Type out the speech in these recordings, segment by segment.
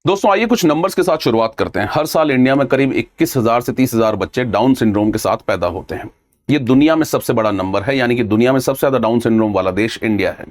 दोस्तों आइए कुछ नंबर्स के साथ शुरुआत करते हैं। हर साल इंडिया में करीब 21,000 से 30,000 बच्चे डाउन सिंड्रोम के साथ पैदा होते हैं। ये दुनिया में सबसे बड़ा नंबर है, यानी कि दुनिया में सबसे ज्यादा डाउन सिंड्रोम वाला देश इंडिया है।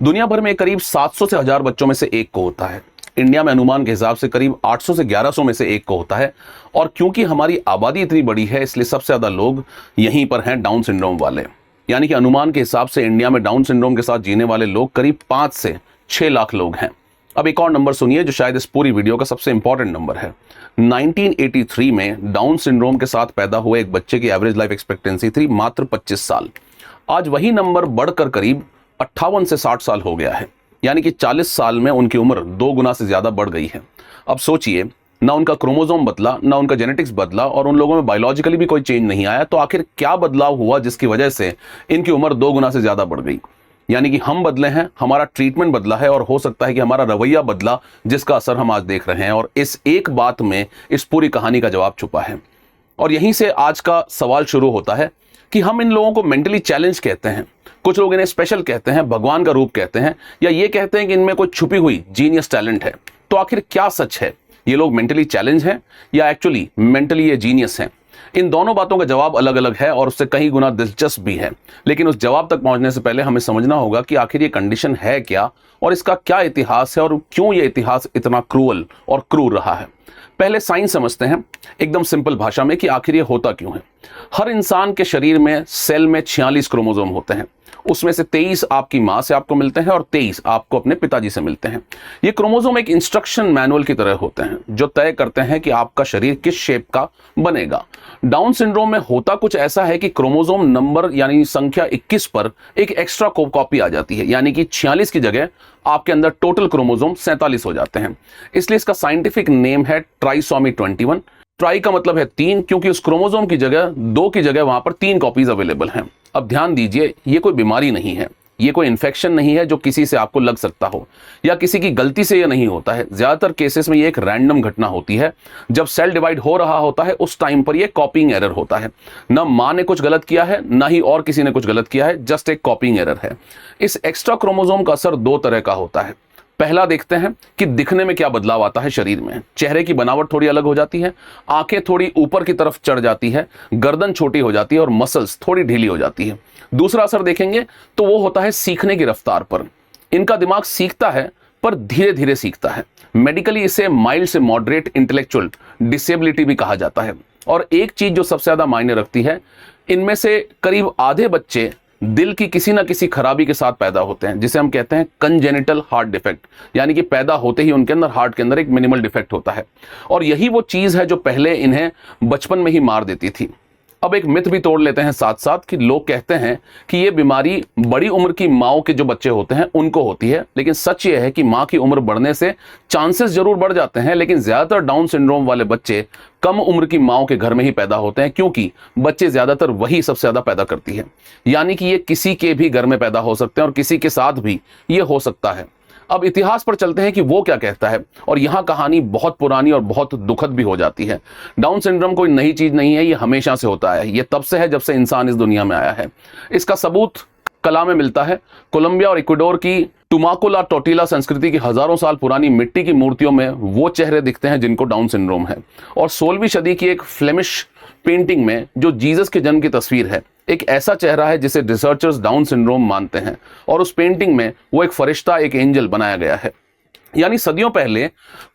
दुनिया भर में करीब 700 से 1000 बच्चों में से एक को होता है। इंडिया में अनुमान के हिसाब से करीब 800 से 1100 में से एक को होता है। और क्योंकि हमारी आबादी इतनी बड़ी है, इसलिए सबसे ज्यादा लोग यहीं पर हैं डाउन सिंड्रोम वाले। यानी कि अनुमान के हिसाब से इंडिया में डाउन सिंड्रोम के साथ जीने वाले लोग करीब 5 से 6 लाख लोग हैं। अब एक और नंबर सुनिए जो शायद इस पूरी वीडियो का सबसे इंपॉर्टेंट नंबर है। 1983 में डाउन सिंड्रोम के साथ पैदा हुए एक बच्चे की एवरेज लाइफ एक्सपेक्टेंसी थी मात्र 25 साल। आज वही नंबर बढ़कर करीब 58 से 60 साल हो गया है, यानी कि 40 साल में उनकी उम्र 2 गुना से ज्यादा बढ़ गई है। अब सोचिए, ना उनका क्रोमोसोम बदला, ना उनका जेनेटिक्स बदला, और उन लोगों में बायोलॉजिकली भी कोई चेंज नहीं आया, तो आखिर क्या बदलाव हुआ जिसकी वजह से इनकी उम्र 2 गुना से ज्यादा बढ़ गई। यानी कि हम बदले हैं, हमारा ट्रीटमेंट बदला है, और हो सकता है कि हमारा रवैया बदला, जिसका असर हम आज देख रहे हैं। और इस एक बात में इस पूरी कहानी का जवाब छुपा है। और यहीं से आज का सवाल शुरू होता है कि हम इन लोगों को मेंटली चैलेंज कहते हैं, कुछ लोग इन्हें स्पेशल कहते हैं, भगवान का रूप कहते हैं, या ये कहते हैं कि इनमें कोई छुपी हुई जीनियस टैलेंट है। तो आखिर क्या सच है? ये लोग मेंटली चैलेंज हैं या एक्चुअली मेंटली ये जीनियस हैं? इन दोनों बातों का जवाब अलग अलग है और उससे कहीं गुना दिलचस्प भी है। लेकिन उस जवाब तक पहुंचने से पहले हमें समझना होगा कि आखिर ये कंडीशन है क्या, और इसका क्या इतिहास है, और क्यों ये इतिहास इतना क्रूअल और क्रूर रहा है। पहले साइंस समझते हैं एकदम सिंपल भाषा में कि आखिर ये होता क्यों है। हर इंसान के शरीर में सेल में 46 क्रोमोसोम होते हैं। उसमें से 23 आपकी मां से आपको मिलते हैं और 23 आपको अपने पिताजी से मिलते हैं। ये क्रोमोसोम एक इंस्ट्रक्शन मैनुअल की तरह होते हैं जो तय करते हैं कि आपका शरीर किस शेप का बनेगा। डाउन सिंड्रोम में होता कुछ ऐसा है कि क्रोमोसोम नंबर यानी संख्या 21 पर एक एक्स्ट्रा कॉपी आ जाती है, यानी कि 46 की जगह आपके अंदर टोटल क्रोमोसोम 47 हो जाते हैं। इसलिए इसका साइंटिफिक नेम है ट्राइसोमी 21। ट्राई का मतलब है 3, क्योंकि उस क्रोमोसोम की जगह 2 की जगह वहां पर 3 कॉपीज अवेलेबल हैं। अब ध्यान दीजिए, ये कोई बीमारी नहीं है, ये कोई इन्फेक्शन नहीं है जो किसी से आपको लग सकता हो, या किसी की गलती से ये नहीं होता है। ज्यादातर केसेस में ये एक रैंडम घटना होती है। जब सेल डिवाइड हो रहा होता है उस टाइम पर ये कॉपीइंग एरर होता है। ना मां ने कुछ गलत किया है, ना ही और किसी ने कुछ गलत किया है, जस्ट एक कॉपीइंग एरर है। इस एक्स्ट्रा क्रोमोसोम का असर 2 तरह का होता है। पहला देखते हैं कि दिखने में क्या बदलाव आता है शरीर में। चेहरे की बनावट थोड़ी अलग हो जाती है, आंखें थोड़ी ऊपर की तरफ चढ़ जाती है, गर्दन छोटी हो जाती है और मसल्स थोड़ी ढीली हो जाती है। दूसरा असर देखेंगे तो वो होता है सीखने की रफ्तार पर। इनका दिमाग सीखता है पर धीरे धीरे सीखता है। मेडिकली इसे माइल्ड से मॉडरेट इंटेलेक्चुअल डिसेबिलिटी भी कहा जाता है। और एक चीज जो सबसे ज्यादा मायने रखती है, इनमें से करीब आधे बच्चे दिल की किसी ना किसी खराबी के साथ पैदा होते हैं, जिसे हम कहते हैं कंजेनिटल हार्ट डिफेक्ट, यानी कि पैदा होते ही उनके अंदर हार्ट के अंदर एक मिनिमल डिफेक्ट होता है। और यही वो चीज है जो पहले इन्हें बचपन में ही मार देती थी। अब एक मिथ भी तोड़ लेते हैं साथ साथ कि लोग कहते हैं कि ये बीमारी बड़ी उम्र की माओ के जो बच्चे होते हैं उनको होती है। लेकिन सच ये है कि मां की उम्र बढ़ने से चांसेस जरूर बढ़ जाते हैं, लेकिन ज्यादातर डाउन सिंड्रोम वाले बच्चे कम उम्र की माओ के घर में ही पैदा होते हैं, क्योंकि बच्चे ज्यादातर वही सबसे ज्यादा पैदा करती है। यानी कि ये किसी के भी घर में पैदा हो सकते हैं और किसी के साथ भी ये हो सकता है। अब इतिहास पर चलते हैं कि वो क्या कहता है, और यहां कहानी बहुत पुरानी और बहुत दुखद भी हो जाती है। डाउन सिंड्रोम कोई नई चीज नहीं है, ये हमेशा से होता है। ये तब से है जब से इंसान इस दुनिया में आया है। इसका सबूत कला में मिलता है। कोलंबिया और इक्वाडोर की टुमाकुला टोटिला संस्कृति की हजारों साल पुरानी मिट्टी की मूर्तियों में वो चेहरे दिखते हैं जिनको डाउन सिंड्रोम है। और 16वीं सदी की एक फ्लेमिश पेंटिंग में जो जीसस के जन्म की तस्वीर है, एक ऐसा चेहरा है जिसे रिसर्चर्स डाउन सिंड्रोम मानते हैं। और उस पेंटिंग में वो एक फरिश्ता, एक एंजल बनाया गया है। यानी सदियों पहले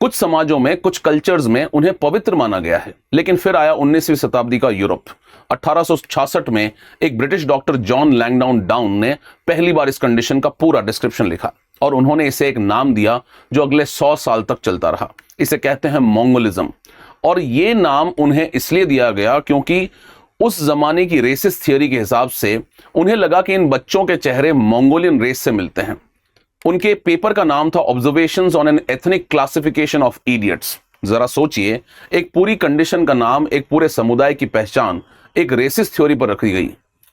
कुछ समाजों में, कुछ कल्चर्स में उन्हें पवित्र माना गया है। लेकिन फिर आया 19वीं शताब्दी का यूरोप। 1866 में एक ब्रिटिश डॉक्टर जॉन लैंगडाउन डाउन ने पहली बार इस कंडीशन का पूरा डिस्क्रिप्शन लिखा, और उन्होंने इसे एक नाम दिया जो अगले 100 साल तक चलता रहा। इसे कहते हैं मंगोलिज्म। और ये नाम उन्हें इसलिए दिया गया क्योंकि उस जमाने की रेसिस थियोरी के हिसाब से उन्हें लगा कि इन बच्चों के चेहरे मंगोलियन रेस से मिलते हैं। उनके पेपर का नाम था observations on an ethnic classification of idiots. जरा सोचिए, एक पूरी कंडीशन का नाम, एक पूरे समुदाय की पहचान एक रेसिस थ्योरी पर रखी गई।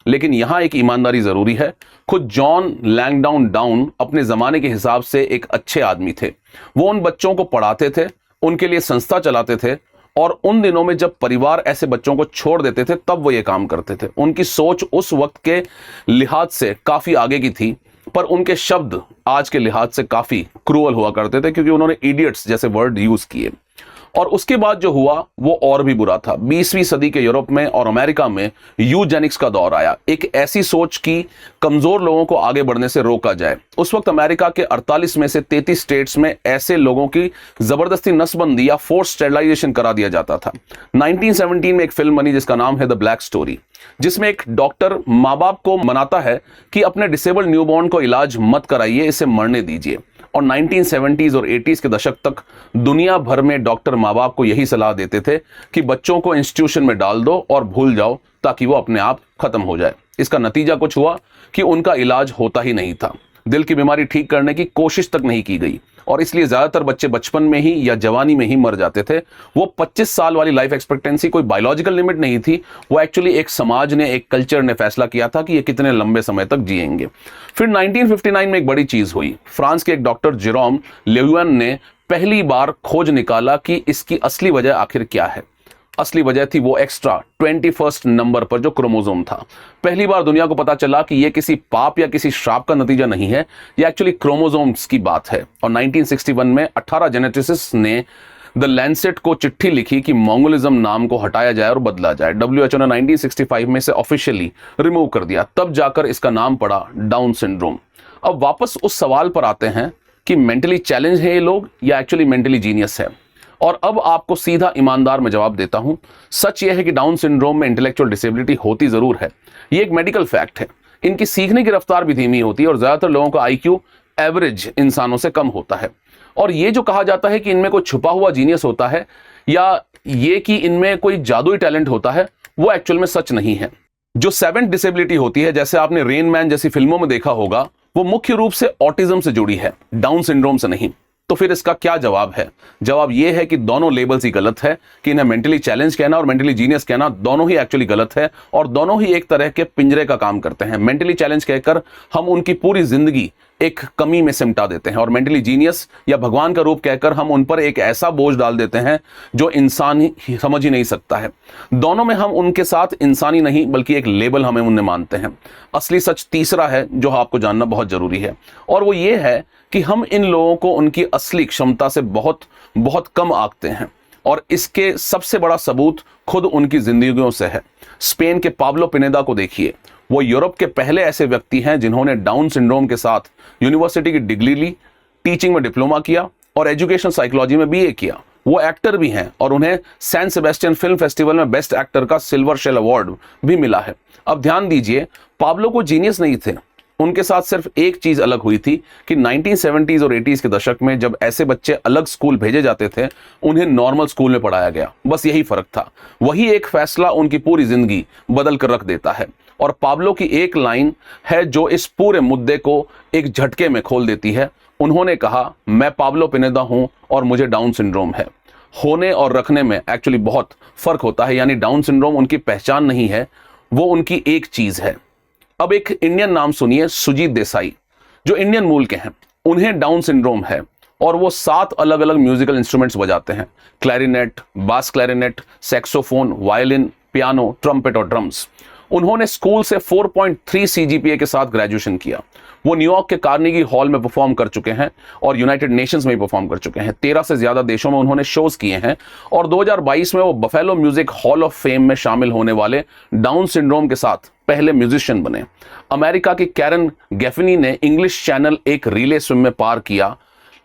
लेकिन यहां एक ईमानदारी जरूरी है। खुद जॉन लैंगडाउन डाउन अपने जमाने के हिसाब से एक अच्छे आदमी थे। वो उन बच्चों को पढ़ाते थे, उनके लिए संस्था चलाते थे, और उन दिनों में जब परिवार ऐसे बच्चों को छोड़ देते थे तब वो ये काम करते थे। उनकी सोच उस वक्त के लिहाज से काफी आगे की थी। पर उनके शब्द आज के लिहाज से काफी क्रूअल हुआ करते थे, क्योंकि उन्होंने इडियट्स जैसे वर्ड यूज किए। और उसके बाद जो हुआ वो और भी बुरा था। 20वीं सदी के यूरोप में और अमेरिका में यूजेनिक्स का दौर आया, एक ऐसी सोच की कमजोर लोगों को आगे बढ़ने से रोका जाए। उस वक्त अमेरिका के 48 में से 33 स्टेट्स में ऐसे लोगों की जबरदस्ती नसबंदी या फोर्स स्टेरिलाइजेशन करा दिया जाता था। 1917 में एक फिल्म बनी जिसका नाम है द ब्लैक स्टोरी, जिसमें एक डॉक्टर माँ बाप को मनाता है कि अपने डिसेबल्ड न्यूबॉर्न को इलाज मत कराइए, इसे मरने दीजिए। और 1970s और 80s के दशक तक दुनिया भर में डॉक्टर माँ बाप को यही सलाह देते थे कि बच्चों को इंस्टीट्यूशन में डाल दो और भूल जाओ, ताकि वो अपने आप खत्म हो जाए। इसका नतीजा कुछ हुआ कि उनका इलाज होता ही नहीं था, दिल की बीमारी ठीक करने की कोशिश तक नहीं की गई, और इसलिए ज्यादातर बच्चे बचपन में ही या जवानी में ही मर जाते थे। वो 25 साल वाली लाइफ एक्सपेक्टेंसी कोई बायोलॉजिकल लिमिट नहीं थी, वो एक्चुअली एक समाज ने, एक कल्चर ने फैसला किया था कि ये कितने लंबे समय तक जिएंगे। फिर 1959 में एक बड़ी चीज हुई। फ्रांस के एक डॉक्टर जेरोम लेयुएन ने पहली बार खोज निकाला कि इसकी असली वजह आखिर क्या है। असली वजह थी वो एक्स्ट्रा 21st नंबर पर जो क्रोमोसोम था। पहली बार दुनिया को पता चला कि ये किसी पाप या किसी श्राप का नतीजा नहीं है, ये एक्चुअली क्रोमोसोम्स की बात है। और 1961 में 18 जेनेटिसिस्ट ने द लैंसेट को चिट्ठी लिखी कि मंगोलिज्म नाम को हटाया जाए और बदला जाए। WHO ने 1965 में से ऑफिशियली रिमूव कर दिया, तब जाकर इसका नाम पड़ा डाउन सिंड्रोम। अब वापस उस सवाल पर आते हैं कि मेंटली चैलेंज है ये लोग या एक्चुअली मेंटली जीनियस है। और अब आपको सीधा ईमानदार में जवाब देता हूं। सच यह है कि डाउन सिंड्रोम में इंटेलेक्चुअल डिसेबिलिटी होती जरूर है, ये एक मेडिकल फैक्ट है। इनकी सीखने की रफ्तार भी धीमी होती है और ज्यादातर लोगों का IQ एवरेज इंसानों से कम होता है। और ये जो कहा जाता है कि इनमें कोई छुपा हुआ जीनियस होता है या ये कि इनमें कोई जादुई टैलेंट होता है, वो एक्चुअल में सच नहीं है। जो 7th डिसेबिलिटी होती है, जैसे आपने रेन मैन जैसी फिल्मों में देखा होगा, वो मुख्य रूप से ऑटिज्म से जुड़ी है, डाउन सिंड्रोम से नहीं। तो फिर इसका क्या जवाब है? जवाब यह है कि दोनों लेबल्स ही गलत है, कि इन्हें मेंटली चैलेंज कहना और मेंटली जीनियस कहना दोनों ही एक्चुअली गलत है, और दोनों ही एक तरह के पिंजरे का काम करते हैं। मेंटली चैलेंज कहकर हम उनकी पूरी जिंदगी एक कमी में सिमटा देते हैं, और मेंटली जीनियस या भगवान का रूप कहकर हम उन पर एक ऐसा बोझ डाल देते हैं जो इंसान ही समझ ही नहीं सकता है। दोनों में हम उनके साथ इंसानी नहीं बल्कि एक लेबल हमें उन्हें मानते हैं। असली सच तीसरा है जो आपको जानना बहुत जरूरी है, और वो ये है कि हम इन लोगों को उनकी असली क्षमता से बहुत बहुत कम आंकते हैं, और इसके सबसे बड़ा सबूत खुद उनकी जिंदगियों से है। स्पेन के पाब्लो पिनेदा को देखिए, वो यूरोप के पहले ऐसे व्यक्ति हैं जिन्होंने डाउन सिंड्रोम के साथ यूनिवर्सिटी की डिग्री ली, टीचिंग में डिप्लोमा किया और एजुकेशन साइकोलॉजी में BA किया। वो एक्टर भी हैं और उन्हें सैन सेबेस्टियन फिल्म फेस्टिवल में बेस्ट एक्टर का सिल्वर शेल अवार्ड भी मिला है। अब ध्यान दीजिए, पाब्लो को जीनियस नहीं थे, उनके साथ सिर्फ एक चीज अलग हुई थी कि 1970s और 80s के दशक में जब ऐसे बच्चे अलग स्कूल भेजे जाते थे, उन्हें नॉर्मल स्कूल में पढ़ाया गया। बस यही फर्क था। वही एक फैसला उनकी पूरी जिंदगी बदल कर रख देता है। और पाब्लो की एक लाइन है जो इस पूरे मुद्दे को एक झटके में खोल देती है। उन्होंने कहा, मैं पाब्लो पिनेदा हूं और मुझे डाउन सिंड्रोम है। होने और रखने में एक्चुअली बहुत फर्क होता है, यानी डाउन सिंड्रोम उनकी पहचान नहीं है, वो उनकी एक चीज है। अब एक इंडियन नाम सुनिए, सुजीत देसाई, जो इंडियन मूल के हैं। उन्हें डाउन सिंड्रोम है और वो 7 अलग अलग म्यूजिकल इंस्ट्रूमेंट्स बजाते हैं, क्लैरिनेट, बास clarinet, saxophone, violin, piano, trumpet और ड्रम्स। उन्होंने स्कूल से 4.3 CGPA के साथ ग्रेजुएशन किया। वो न्यूयॉर्क के कार्नेगी हॉल में परफॉर्म कर चुके हैं और यूनाइटेड नेशंस में भी परफॉर्म कर चुके हैं। 13 से ज्यादा देशों में उन्होंने शोज किए हैं और 2022 में वो buffalo music hall of fame में शामिल होने वाले डाउन सिंड्रोम के साथ पहले म्यूजिशियन बने। अमेरिका की कैरन गैफनी ने इंग्लिश चैनल एक रिले स्विम में पार किया,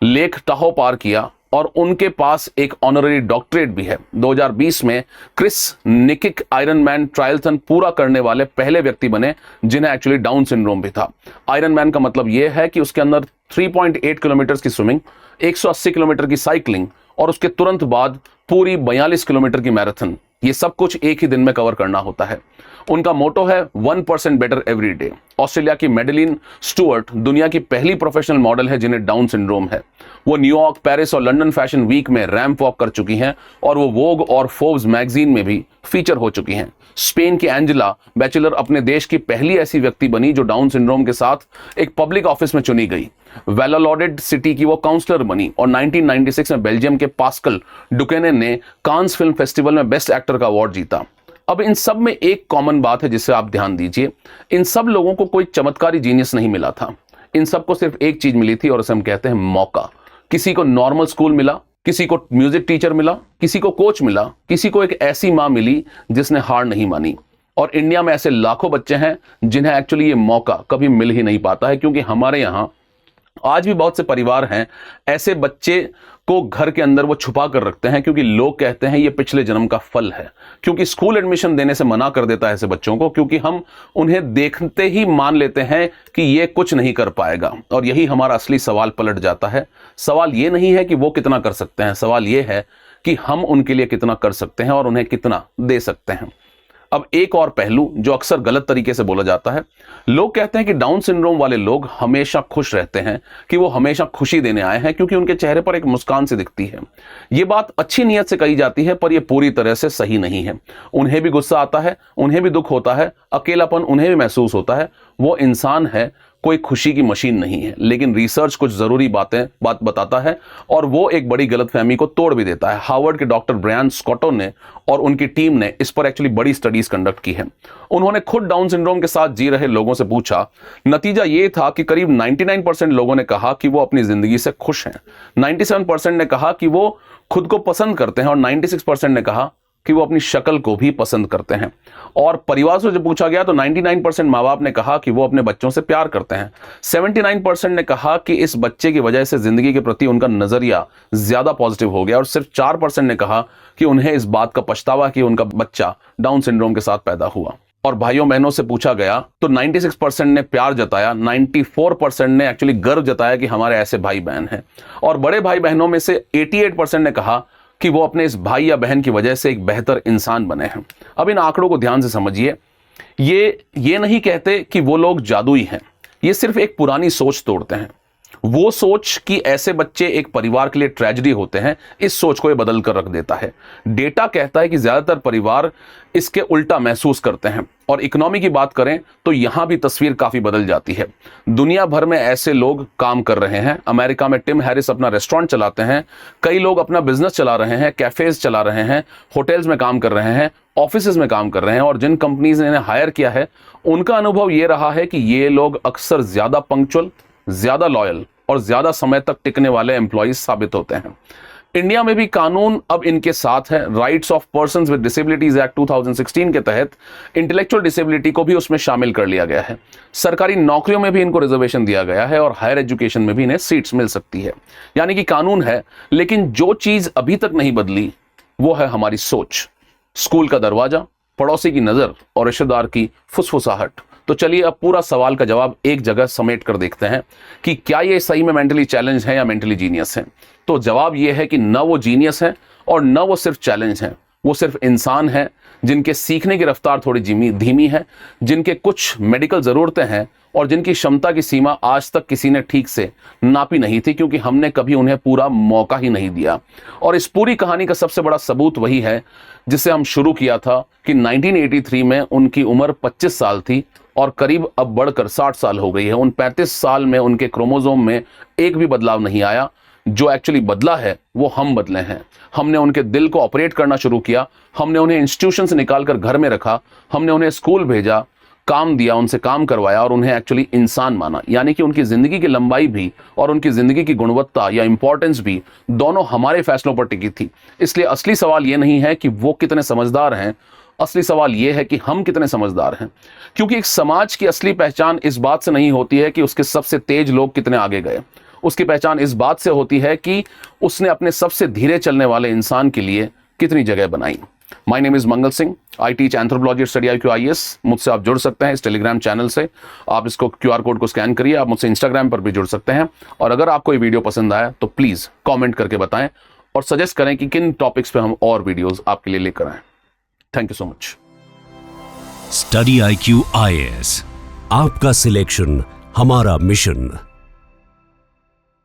लेक टाहो पार किया और उनके पास एक ऑनररी डॉक्टरेट भी है। 2020 में क्रिस निकिक आयरन मैन ट्रायलथन पूरा करने वाले पहले व्यक्ति बने जिन्हें एक्चुअली डाउन सिंड्रोम भी था। आयरन मैन का मतलब यह है कि उसके अंदर 3.8 किलोमीटर की स्विमिंग, 180 किलोमीटर की साइकिलिंग और उसके तुरंत बाद पूरी 42 किलोमीटर की मैराथन, ये सब कुछ एक ही दिन में कवर करना होता है। उनका मोटो है 1% बेटर एवरी डे। ऑस्ट्रेलिया की मेडेलिन स्टुअर्ट दुनिया की पहली प्रोफेशनल मॉडल है जिन्हें डाउन सिंड्रोम है। वो न्यूयॉर्क, पेरिस और लंदन फैशन वीक में रैंप वॉक कर चुकी हैं और वो वोग और फोर्ब्स मैगजीन में भी फीचर हो चुकी हैं। स्पेन की एंजेला बैचलर अपने देश की पहली ऐसी व्यक्ति बनी जो डाउन सिंड्रोम के साथ एक पब्लिक ऑफिस में चुनी गई। वेलालॉडेड सिटी की वो काउंसलर बनी और 1996 में बेल्जियम के पास्कल डुकेने ने कांस फिल्म फेस्टिवल में बेस्ट एक्टर का अवार्ड जीता। अब इन सब में एक कॉमन बात है जिसे आप ध्यान दीजिए, इन सब लोगों को कोई चमत्कारी जीनियस नहीं मिला था। इन सबको सिर्फ एक चीज मिली थी और उसे हम कहते हैं मौका। किसी को नॉर्मल स्कूल मिला, किसी को म्यूजिक टीचर मिला, किसी को कोच मिला, किसी को एक ऐसी मां मिली जिसने हार नहीं मानी। और इंडिया में ऐसे लाखों बच्चे हैं जिन्हें एक्चुअली ये मौका कभी मिल ही नहीं पाता है, क्योंकि हमारे यहां आज भी बहुत से परिवार हैं ऐसे बच्चे को घर के अंदर वो छुपा कर रखते हैं, क्योंकि लोग कहते हैं ये पिछले जन्म का फल है। क्योंकि स्कूल एडमिशन देने से मना कर देता है ऐसे बच्चों को, क्योंकि हम उन्हें देखते ही मान लेते हैं कि ये कुछ नहीं कर पाएगा। और यही हमारा असली सवाल पलट जाता है। सवाल ये नहीं है कि वो कितना कर सकते हैं, सवाल ये है कि हम उनके लिए कितना कर सकते हैं और उन्हें कितना दे सकते हैं। अब एक और पहलू जो अक्सर गलत तरीके से बोला जाता है, लोग कहते हैं कि डाउन सिंड्रोम वाले लोग हमेशा खुश रहते हैं, कि वो हमेशा खुशी देने आए हैं क्योंकि उनके चेहरे पर एक मुस्कान सी दिखती है। ये बात अच्छी नीयत से कही जाती है, पर यह पूरी तरह से सही नहीं है। उन्हें भी गुस्सा आता है, उन्हें भी दुख होता है, अकेलापन उन्हें भी महसूस होता है। वो इंसान है, कोई खुशी की मशीन नहीं है। लेकिन रिसर्च कुछ जरूरी बात बताता है और वो एक बड़ी गलतफहमी को तोड़ भी देता है। हार्वर्ड के डॉक्टर ब्रायन स्कॉटो ने और उनकी टीम ने इस पर एक्चुअली बड़ी स्टडीज कंडक्ट की है। उन्होंने खुद डाउन सिंड्रोम के साथ जी रहे लोगों से पूछा। नतीजा ये था कि करीब 99% लोगों ने कहा कि वो अपनी जिंदगी से खुश हैं, 97% ने कहा कि वो खुद को पसंद करते हैं और 96% ने कहा कि वो अपनी शक्ल को भी पसंद करते हैं। और परिवार से जब पूछा गया तो 99% माँ बाप ने कहा कि वो अपने बच्चों से प्यार करते हैं। 79% ने कहा कि इस बच्चे की वजह से जिंदगी के प्रति उनका नजरिया ज्यादा पॉजिटिव हो गया। और सिर्फ 4% ने कहा कि उन्हें इस बात का पछतावा कि उनका बच्चा डाउन सिंड्रोम के साथ पैदा हुआ। और भाइयों बहनों से पूछा गया तो 96% ने प्यार जताया, 94% ने एक्चुअली गर्व जताया कि हमारे ऐसे भाई बहन हैं। और बड़े भाई बहनों में से 88% ने कहा कि वो अपने इस भाई या बहन की वजह से एक बेहतर इंसान बने हैं। अब इन आंकड़ों को ध्यान से समझिए। ये नहीं कहते कि वो लोग जादुई हैं, ये सिर्फ एक पुरानी सोच तोड़ते हैं। वो सोच कि ऐसे बच्चे एक परिवार के लिए ट्रेजेडी होते हैं, इस सोच को ये बदल कर रख देता है। डेटा कहता है कि ज्यादातर परिवार इसके उल्टा महसूस करते हैं। और इकोनॉमी की बात करें तो यहां भी तस्वीर काफी बदल जाती है। दुनिया भर में ऐसे लोग काम कर रहे हैं। अमेरिका में टिम हैरिस अपना रेस्टोरेंट चलाते हैं, कई लोग अपना बिजनेस चला रहे हैं, कैफेज चला रहे हैं, होटल्स में काम कर रहे हैं, ऑफिसेज में काम कर रहे हैं। और जिन कंपनीज ने इन्हें हायर किया है उनका अनुभव यह रहा है कि ये लोग अक्सर ज्यादा पंक्चुअल, ज्यादा लॉयल और ज्यादा समय तक टिकने वाले एम्प्लॉइज साबित होते हैं। इंडिया में भी कानून अब इनके साथ है। Rights of persons with disabilities act 2016 के तहत इंटेलेक्चुअल डिसेबिलिटी को भी उसमें शामिल कर लिया गया है। सरकारी नौकरियों में भी इनको रिजर्वेशन दिया गया है और हायर एजुकेशन में भी इन्हें सीट्स मिल सकती है। यानी कि कानून है, लेकिन जो चीज अभी तक नहीं बदली वो है हमारी सोच। स्कूल का दरवाजा, पड़ोसी की नजर और रिश्तेदार की फुसफुसाहट। तो चलिए अब पूरा सवाल का जवाब एक जगह समेट कर देखते हैं कि क्या ये सही में मेंटली चैलेंज है या मेंटली जीनियस है। तो जवाब ये है कि न वो जीनियस है और न वो सिर्फ चैलेंज है, वो सिर्फ इंसान है जिनके सीखने की रफ्तार थोड़ी धीमी है, जिनके कुछ मेडिकल जरूरतें हैं और जिनकी क्षमता की सीमा आज तक किसी ने ठीक से नापी नहीं थी, क्योंकि हमने कभी उन्हें पूरा मौका ही नहीं दिया। और इस पूरी कहानी का सबसे बड़ा सबूत वही है जिससे हम शुरू किया था कि 1983 में उनकी उम्र 25 साल थी और करीब अब बढ़कर 60 साल हो गई है। उन 35 साल में उनके क्रोमोसोम में एक भी बदलाव नहीं आया। जो एक्चुअली बदला है वो हम बदले हैं। हमने उनके दिल को ऑपरेट करना शुरू किया, हमने उन्हें इंस्टीट्यूशन से निकालकर घर में रखा, हमने उन्हें स्कूल भेजा, काम दिया, उनसे काम करवाया और उन्हें एक्चुअली इंसान माना। यानी कि उनकी जिंदगी की लंबाई भी और उनकी जिंदगी की गुणवत्ता या इंपॉर्टेंस भी दोनों हमारे फैसलों पर टिकी थी। इसलिए असली सवाल यह नहीं है कि वो कितने समझदार हैं, असली सवाल यह है कि हम कितने समझदार हैं। क्योंकि एक समाज की असली पहचान इस बात से नहीं होती है कि उसके सबसे तेज लोग कितने आगे गए। उसकी पहचान इस बात से होती है कि उसने अपने सबसे धीरे चलने वाले इंसान के लिए कितनी जगह बनाई। My name is Mangal Singh, I teach anthropology study IQ IAS। मुझसे आप जुड़ सकते हैं इस टेलीग्राम चैनल से। आप इसको QR कोड को स्कैन करिए। आप मुझसे इंस्टाग्राम पर भी जुड़ सकते हैं। और अगर आपको ये वीडियो पसंद आया तो प्लीज कमेंट करके बताएं और सजेस्ट करें कि किन टॉपिक्स पे हम और वीडियोस आपके लिए लेकर आएं। Thank you so much. Study IQ IAS, आपका सिलेक्शन हमारा मिशन।